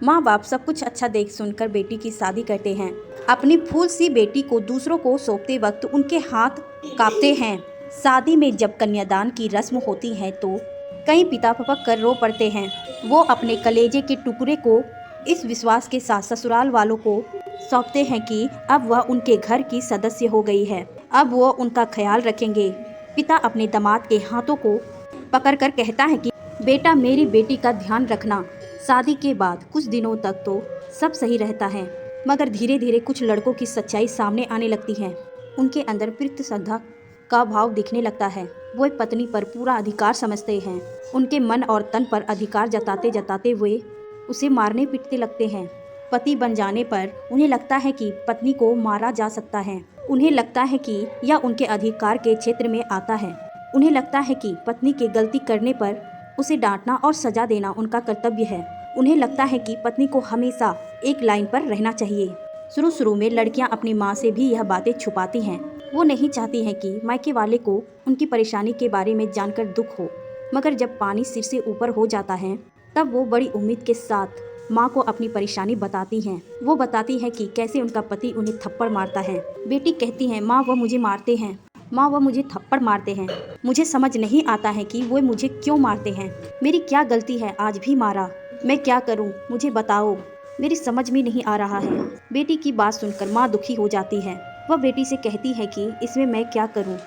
माँ बाप सब कुछ अच्छा देख सुनकर बेटी की शादी करते हैं। अपनी फूल सी बेटी को दूसरों को सौंपते वक्त उनके हाथ कांपते हैं। शादी में जब कन्यादान की रस्म होती है तो कई पिता पपक कर रो पड़ते हैं। वो अपने कलेजे के टुकड़े को इस विश्वास के साथ ससुराल वालों को सौंपते हैं कि अब वह उनके घर की सदस्य हो गई है, अब वो उनका ख्याल रखेंगे। पिता अपने दामाद के हाथों को पकड़कर कहता है कि बेटा मेरी बेटी का ध्यान रखना। शादी के बाद कुछ दिनों तक तो सब सही रहता है, मगर धीरे धीरे कुछ लड़कों की सच्चाई सामने आने लगती है। उनके अंदर प्रीत श्रद्धा का भाव दिखने लगता है। वो पत्नी पर पूरा अधिकार समझते हैं। उनके मन और तन पर अधिकार जताते जताते वे उसे मारने पीटते लगते हैं। पति बन जाने पर उन्हें लगता है कि पत्नी को मारा जा सकता है। उन्हें लगता है कि यह उनके अधिकार के क्षेत्र में आता है। उन्हें लगता है कि पत्नी के गलती करने पर उसे डांटना और सजा देना उनका कर्तव्य है। उन्हें लगता है कि पत्नी को हमेशा एक लाइन पर रहना चाहिए। शुरू में लड़कियां अपनी माँ से भी यह बातें छुपाती हैं। वो नहीं चाहती हैं कि मायके वाले को उनकी परेशानी के बारे में जानकर दुख हो, मगर जब पानी सिर से ऊपर हो जाता है तब वो बड़ी उम्मीद के साथ माँ को अपनी परेशानी बताती हैं। वो बताती है कि कैसे उनका पति उन्हें थप्पड़ मारता है। बेटी कहती है, माँ वो मुझे मारते हैं, माँ वो मुझे थप्पड़ मारते हैं। मुझे समझ नहीं आता है कि वो मुझे क्यों मारते हैं। मेरी क्या गलती है, आज भी मारा। मैं क्या करूँ, मुझे बताओ, मेरी समझ में नहीं आ रहा है। बेटी की बात सुनकर माँ दुखी हो जाती है। वह बेटी से कहती है कि इसमें मैं क्या करूँ।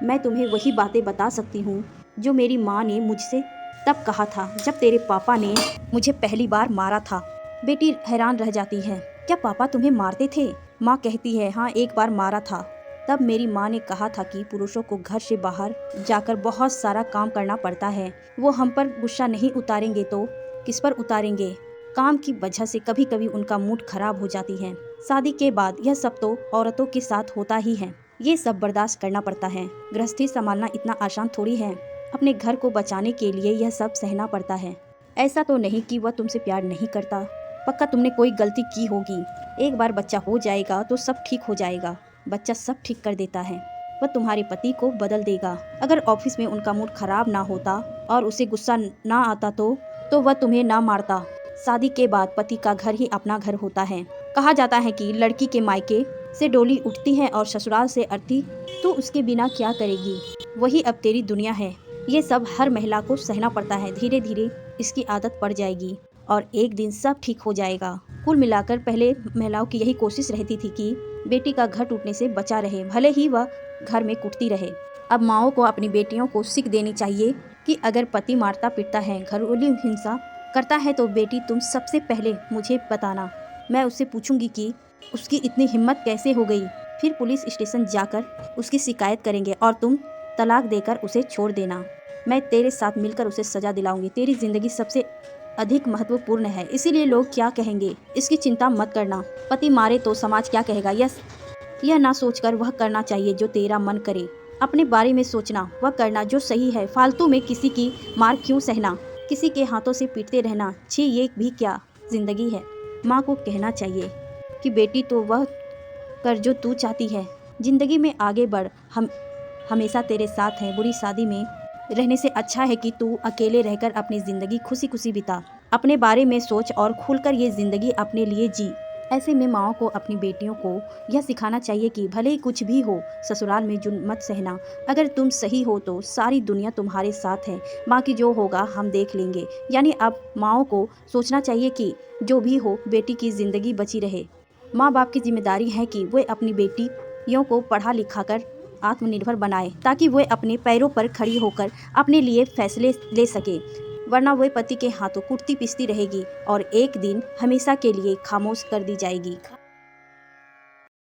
मैं तुम्हें वही बातें बता सकती हूँ जो मेरी माँ ने मुझसे तब कहा था जब तेरे पापा ने मुझे पहली बार मारा था। बेटी हैरान रह जाती है, क्या पापा तुम्हें मारते थे? माँ कहती है, हाँ एक बार मारा था। तब मेरी माँ ने कहा था कि पुरुषों को घर से बाहर जाकर बहुत सारा काम करना पड़ता है। वो हम पर गुस्सा नहीं उतारेंगे तो किस पर उतारेंगे। काम की वजह से कभी कभी उनका मूड खराब हो जाती है। शादी के बाद यह सब तो औरतों के साथ होता ही है। ये सब बर्दाश्त करना पड़ता है। गृहस्थी संभालना इतना आसान थोड़ी है। अपने घर को बचाने के लिए यह सब सहना पड़ता है। ऐसा तो नहीं कि वह तुमसे प्यार नहीं करता। पक्का तुमने कोई गलती की होगी। एक बार बच्चा हो जाएगा तो सब ठीक हो जाएगा। बच्चा सब ठीक कर देता है। वह तुम्हारे पति को बदल देगा। अगर ऑफिस में उनका मूड खराब ना होता और उसे गुस्सा ना आता तो वह तुम्हें ना मारता। शादी के बाद पति का घर ही अपना घर होता है। कहा जाता है कि लड़की के मायके से डोली उठती है और ससुराल से अर्थी, तो उसके बिना क्या करेगी। वही अब तेरी दुनिया है। ये सब हर महिला को सहना पड़ता है। धीरे धीरे इसकी आदत पड़ जाएगी और एक दिन सब ठीक हो जाएगा। कुल मिलाकर पहले महिलाओं की यही कोशिश रहती थी कि बेटी का घर टूटने से बचा रहे, भले ही वह घर में कुटती रहे। अब माओं को अपनी बेटियों को सीख देनी चाहिए कि अगर पति मारता पीटता है, घरेलू हिंसा करता है तो बेटी तुम सबसे पहले मुझे बताना। मैं उससे पूछूंगी कि उसकी इतनी हिम्मत कैसे हो गई। फिर पुलिस स्टेशन जाकर उसकी शिकायत करेंगे और तुम तलाक देकर उसे छोड़ देना। मैं तेरे साथ मिलकर उसे सजा दिलाऊंगी। तेरी जिंदगी सबसे अधिक महत्वपूर्ण है, इसीलिए लोग क्या कहेंगे इसकी चिंता मत करना। पति मारे तो समाज क्या कहेगा, यह ना सोचकर वह करना चाहिए जो तेरा मन करे। अपने बारे में सोचना, वह करना जो सही है। फालतू में किसी की मार क्यों सहना, किसी के हाथों से पीटते रहना। छी, ये भी क्या जिंदगी है। माँ को कहना चाहिए कि बेटी तो वह कर जो तू चाहती है। जिंदगी में आगे बढ़, हम हमेशा तेरे साथ हैं। बुरी शादी में रहने से अच्छा है कि तू अकेले रहकर अपनी ज़िंदगी खुशी खुशी बिता। अपने बारे में सोच और खुलकर ये ज़िंदगी अपने लिए जी। ऐसे में माओं को अपनी बेटियों को यह सिखाना चाहिए कि भले ही कुछ भी हो, ससुराल में जुल्म मत सहना। अगर तुम सही हो तो सारी दुनिया तुम्हारे साथ है, बाकी जो होगा हम देख लेंगे। यानी अब माओं को सोचना चाहिए कि जो भी हो बेटी की ज़िंदगी बची रहे। माँ बाप की जिम्मेदारी है कि वे अपनी बेटियों को पढ़ा लिखा कर आत्मनिर्भर बनाए, ताकि वे अपने पैरों पर खड़ी होकर अपने लिए फैसले ले सके। वरना वे पति के हाथों कुटती पिसती रहेगी और एक दिन हमेशा के लिए खामोश कर दी जाएगी।